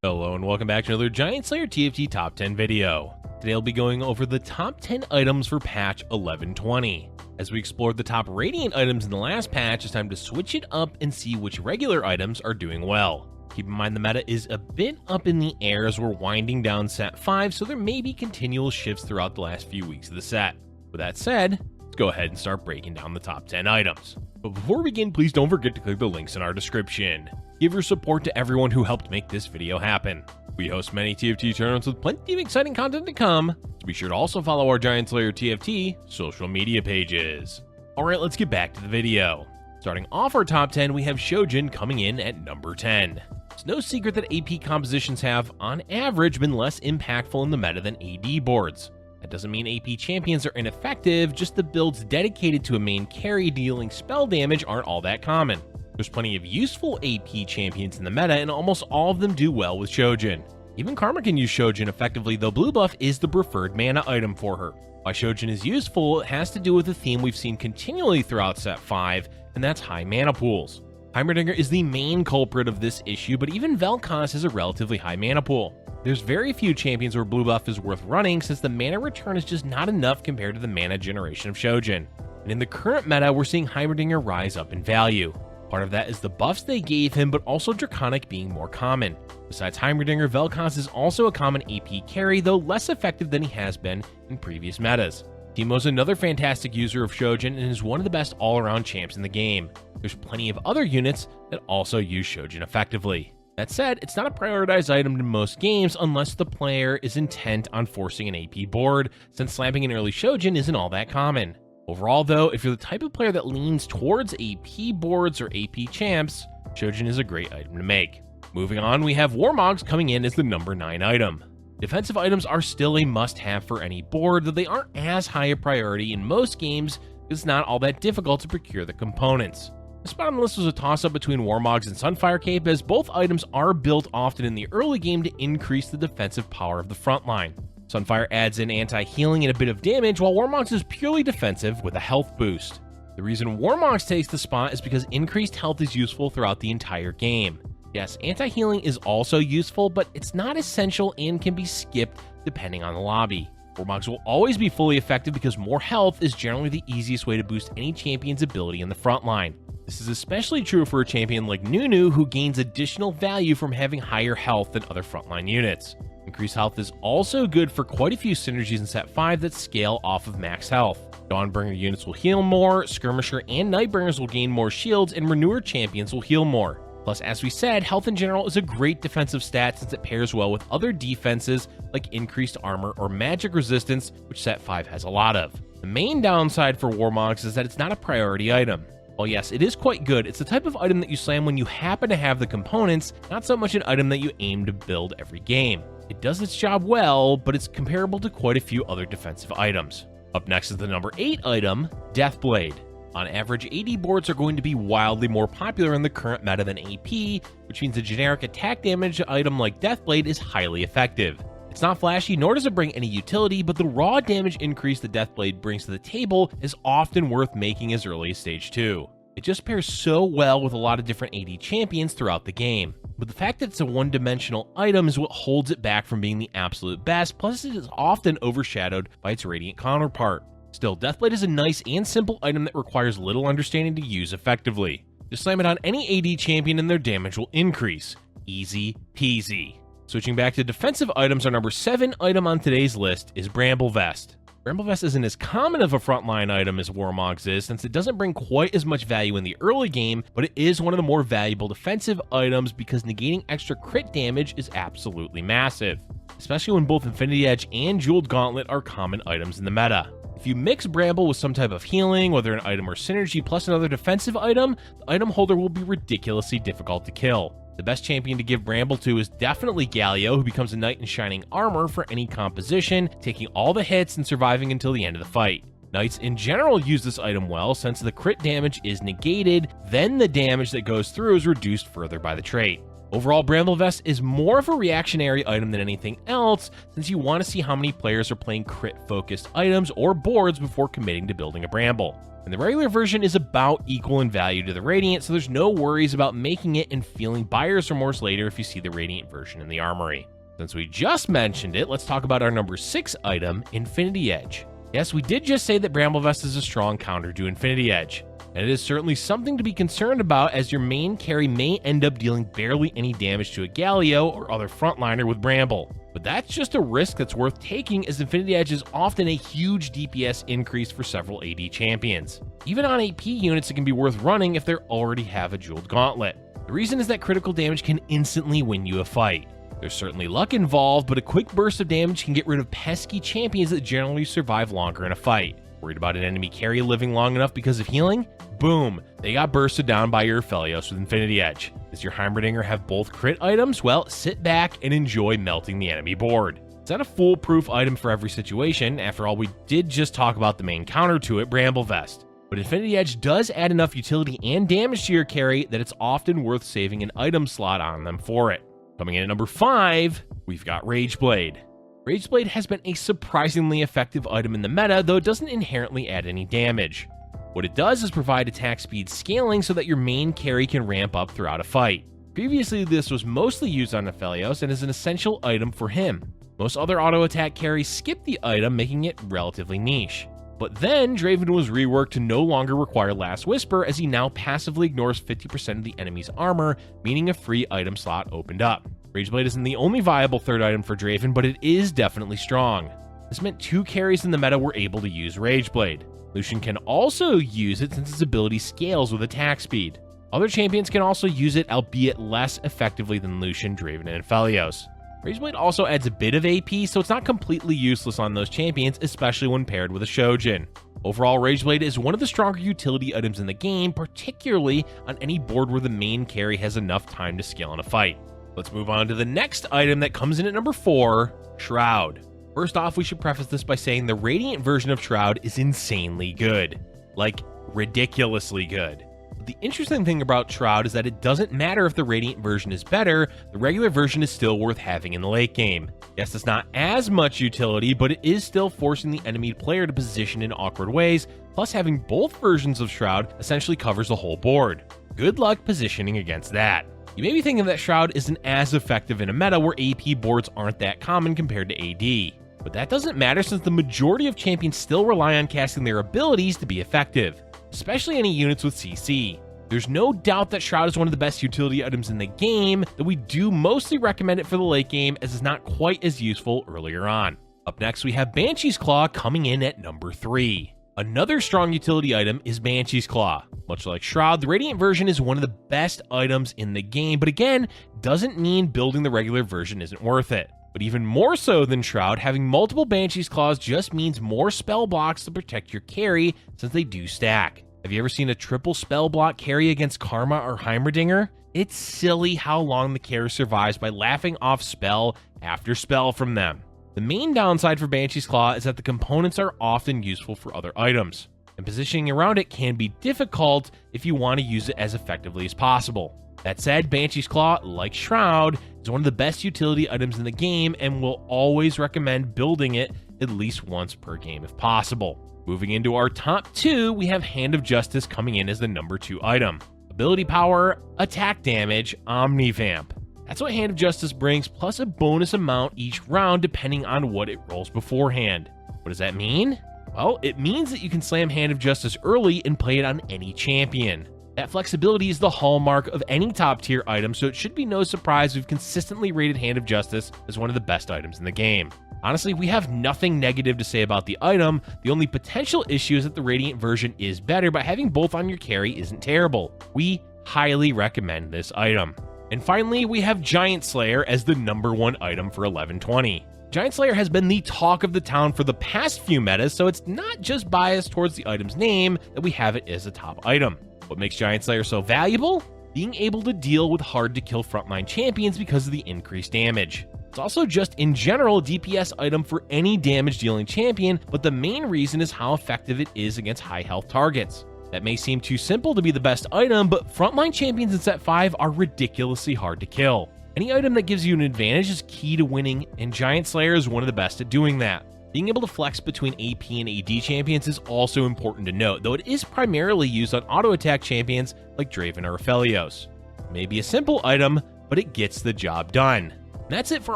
Hello and welcome back to another Giant Slayer TFT Top 10 video. Today I'll be going over the top 10 items for patch 1120. As we explored the top Radiant items in the last patch, it's time to switch it up and see which regular items are doing well. Keep in mind the meta is a bit up in the air as we're winding down set 5, so there may be continual shifts throughout the last few weeks of the set. With that said, let's go ahead and start breaking down the top 10 items. But before we begin, please don't forget to click the links in our description. Give your support to everyone who helped make this video happen. We host many TFT tournaments with plenty of exciting content to come, so be sure to also follow our Giant Slayer TFT social media pages. Alright, let's get back to the video. Starting off our top 10, we have Shojin coming in at number 10. It's no secret that AP compositions have, on average, been less impactful in the meta than AD boards. That doesn't mean AP champions are ineffective, just the builds dedicated to a main carry dealing spell damage aren't all that common. There's plenty of useful AP champions in the meta, and almost all of them do well with Shojin. Even Karma can use Shojin effectively, though blue buff is the preferred mana item for her. Why Shojin is useful has to do with a theme we've seen continually throughout set 5, and that's high mana pools. Heimerdinger is the main culprit of this issue, but even Vel'Koz has a relatively high mana pool. There's very few champions where blue buff is worth running since the mana return is just not enough compared to the mana generation of Shojin. And in the current meta, we're seeing Heimerdinger rise up in value. Part of that is the buffs they gave him, but also Draconic being more common. Besides Heimerdinger, Vel'Koz is also a common AP carry, though less effective than he has been in previous metas. Teemo's another fantastic user of Shojin and is one of the best all-around champs in the game. There's plenty of other units that also use Shojin effectively. That said, it's not a prioritized item in most games unless the player is intent on forcing an AP board, since slapping an early Shojin isn't all that common. Overall though, if you're the type of player that leans towards AP boards or AP champs, Shojin is a great item to make. Moving on, we have Warmons coming in as the number 9 item. Defensive items are still a must-have for any board, though they aren't as high a priority in most games because it's not all that difficult to procure the components. This bottom list was a toss-up between Warmons and Sunfire Cape, as both items are built often in the early game to increase the defensive power of the front line. Sunfire adds in anti-healing and a bit of damage, while Warmons is purely defensive with a health boost. The reason Warmons takes the spot is because increased health is useful throughout the entire game. Yes, anti-healing is also useful, but it's not essential and can be skipped depending on the lobby. Warmons will always be fully effective because more health is generally the easiest way to boost any champion's ability in the front line. This is especially true for a champion like Nunu, who gains additional value from having higher health than other frontline units. Increased health is also good for quite a few synergies in set 5 that scale off of max health. Dawnbringer units will heal more, Skirmisher and Nightbringers will gain more shields, and Renewer champions will heal more. Plus, as we said, health in general is a great defensive stat since it pairs well with other defenses like increased armor or magic resistance, which set 5 has a lot of. The main downside for Warmons is that it's not a priority item. While yes, it is quite good, it's the type of item that you slam when you happen to have the components, not so much an item that you aim to build every game. It does its job well, but it's comparable to quite a few other defensive items. Up next is the number 8 item, Deathblade. On average, AD boards are going to be wildly more popular in the current meta than AP, which means a generic attack damage item like Deathblade is highly effective. It's not flashy, nor does it bring any utility, but the raw damage increase that Deathblade brings to the table is often worth making as early as stage 2. It just pairs so well with a lot of different AD champions throughout the game. But the fact that it's a one-dimensional item is what holds it back from being the absolute best, plus it is often overshadowed by its Radiant counterpart. Still, Deathblade is a nice and simple item that requires little understanding to use effectively. Just slam it on any AD champion and their damage will increase. Easy peasy. Switching back to defensive items, our number 7 item on today's list is Bramble Vest. Bramble Vest isn't as common of a frontline item as Warmons is, since it doesn't bring quite as much value in the early game, but it is one of the more valuable defensive items because negating extra crit damage is absolutely massive, especially when both Infinity Edge and Jeweled Gauntlet are common items in the meta. If you mix Bramble with some type of healing, whether an item or synergy, plus another defensive item, the item holder will be ridiculously difficult to kill. The best champion to give Bramble to is definitely Galio, who becomes a knight in shining armor for any composition, taking all the hits and surviving until the end of the fight. Knights in general use this item well since the crit damage is negated, then the damage that goes through is reduced further by the trait. Overall, Bramble Vest is more of a reactionary item than anything else, since you want to see how many players are playing crit-focused items or boards before committing to building a Bramble. And the regular version is about equal in value to the Radiant, so there's no worries about making it and feeling buyer's remorse later if you see the Radiant version in the armory. Since we just mentioned it, let's talk about our number 6 item, Infinity Edge. Yes, we did just say that Bramble Vest is a strong counter to Infinity Edge, and it is certainly something to be concerned about, as your main carry may end up dealing barely any damage to a Galio or other frontliner with Bramble. But that's just a risk that's worth taking, as Infinity Edge is often a huge DPS increase for several AD champions. Even on AP units, it can be worth running if they already have a jeweled gauntlet. The reason is that critical damage can instantly win you a fight. There's certainly luck involved, but a quick burst of damage can get rid of pesky champions that generally survive longer in a fight. Worried about an enemy carry living long enough because of healing? Boom! They got bursted down by your Aphelios with Infinity Edge. Does your Heimerdinger have both crit items? Well, sit back and enjoy melting the enemy board. It's not a foolproof item for every situation. After all, we did just talk about the main counter to it, Bramble Vest. But Infinity Edge does add enough utility and damage to your carry that it's often worth saving an item slot on them for it. Coming in at number 5, we've got Rageblade. Rageblade has been a surprisingly effective item in the meta, though it doesn't inherently add any damage. What it does is provide attack speed scaling so that your main carry can ramp up throughout a fight. Previously, this was mostly used on Aphelios and is an essential item for him. Most other auto attack carries skip the item, making it relatively niche. But then, Draven was reworked to no longer require Last Whisper, as he now passively ignores 50% of the enemy's armor, meaning a free item slot opened up. Rageblade isn't the only viable third item for Draven, but it is definitely strong. This meant 2 carries in the meta were able to use Rageblade. Lucian can also use it since its ability scales with attack speed. Other champions can also use it, albeit less effectively than Lucian, Draven, and Aphelios. Rageblade also adds a bit of AP, so it's not completely useless on those champions, especially when paired with a Shojin. Overall, Rageblade is one of the stronger utility items in the game, particularly on any board where the main carry has enough time to scale in a fight. Let's move on to the next item that comes in at number 4, Shroud. First off, we should preface this by saying the Radiant version of Shroud is insanely good. Like, ridiculously good. But the interesting thing about Shroud is that it doesn't matter if the Radiant version is better, the regular version is still worth having in the late game. Yes, it's not as much utility, but it is still forcing the enemy player to position in awkward ways, plus having both versions of Shroud essentially covers the whole board. Good luck positioning against that. You may be thinking that Shroud isn't as effective in a meta where AP boards aren't that common compared to AD. But that doesn't matter, since the majority of champions still rely on casting their abilities to be effective, especially any units with CC. There's no doubt that Shroud is one of the best utility items in the game, though we do mostly recommend it for the late game, as it's not quite as useful earlier on. Up next, we have Banshees Claw coming in at number 3. Another strong utility item is Banshees Claw. Much like Shroud, the Radiant version is one of the best items in the game, but again, doesn't mean building the regular version isn't worth it. But even more so than Shroud, having multiple Banshees Claws just means more spell blocks to protect your carry, since they do stack. Have you ever seen a triple spell block carry against Karma or Heimerdinger? It's silly how long the carry survives by laughing off spell after spell from them. The main downside for Banshees Claw is that the components are often useful for other items, and positioning around it can be difficult if you want to use it as effectively as possible. That said, Banshees Claw, like Shroud, is one of the best utility items in the game, and will always recommend building it at least once per game if possible. Moving into our top 2, we have Hand of Justice coming in as the number 2 item. Ability power, attack damage, Omnivamp. That's what Hand of Justice brings, plus a bonus amount each round depending on what it rolls beforehand. What does that mean? Well, it means that you can slam Hand of Justice early and play it on any champion. That flexibility is the hallmark of any top tier item, so it should be no surprise we've consistently rated Hand of Justice as one of the best items in the game. Honestly, we have nothing negative to say about the item. The only potential issue is that the Radiant version is better, but having both on your carry isn't terrible. We highly recommend this item. And finally, we have Giant Slayer as the number 1 item for 1120. Giant Slayer has been the talk of the town for the past few metas, so it's not just biased towards the item's name that we have it as a top item. What makes Giant Slayer so valuable? Being able to deal with hard-to-kill frontline champions because of the increased damage. It's also just in general a DPS item for any damage-dealing champion, but the main reason is how effective it is against high-health targets. That may seem too simple to be the best item, but frontline champions in set 5 are ridiculously hard to kill. Any item that gives you an advantage is key to winning, and Giant Slayer is one of the best at doing that. Being able to flex between AP and AD champions is also important to note, though it is primarily used on auto-attack champions like Draven or Aphelios. It may be a simple item, but it gets the job done. And that's it for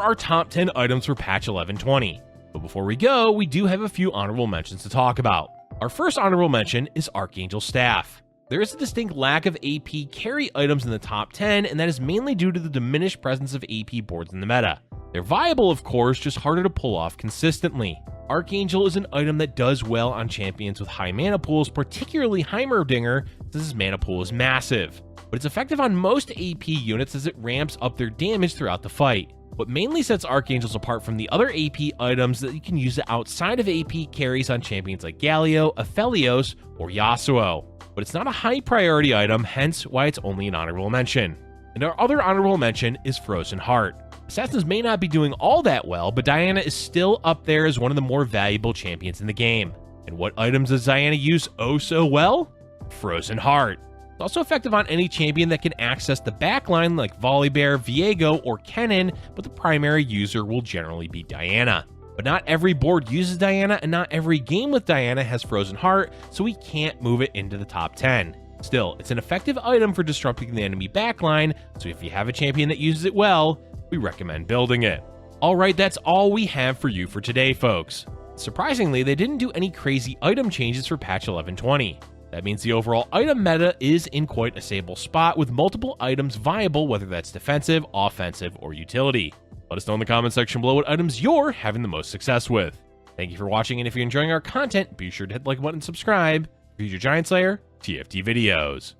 our top 10 items for patch 1120. But before we go, we do have a few honorable mentions to talk about. Our first honorable mention is Archangel Staff. There is a distinct lack of AP carry items in the top 10, and that is mainly due to the diminished presence of AP boards in the meta. They're viable, of course, just harder to pull off consistently. Archangel is an item that does well on champions with high mana pools, particularly Heimerdinger, since his mana pool is massive. But it's effective on most AP units as it ramps up their damage throughout the fight. What mainly sets Archangels apart from the other AP items that you can use outside of AP carries on champions like Galio, Aphelios, or Yasuo. But it's not a high priority item, hence why it's only an honorable mention. And our other honorable mention is Frozen Heart. Assassins may not be doing all that well, but Diana is still up there as one of the more valuable champions in the game. And what items does Diana use oh so well? Frozen Heart. It's also effective on any champion that can access the backline like Volibear, Viego, or Kennen, but the primary user will generally be Diana. But not every board uses Diana, and not every game with Diana has Frozen Heart, so we can't move it into the top 10. Still, it's an effective item for disrupting the enemy backline, so if you have a champion that uses it well, we recommend building it. Alright, that's all we have for you for today, folks. Surprisingly, they didn't do any crazy item changes for patch 1120. That means the overall item meta is in quite a stable spot, with multiple items viable, whether that's defensive, offensive, or utility. Let us know in the comment section below what items you're having the most success with. Thank you for watching, and if you're enjoying our content, be sure to hit the like button and subscribe for future Giant Slayer TFT videos.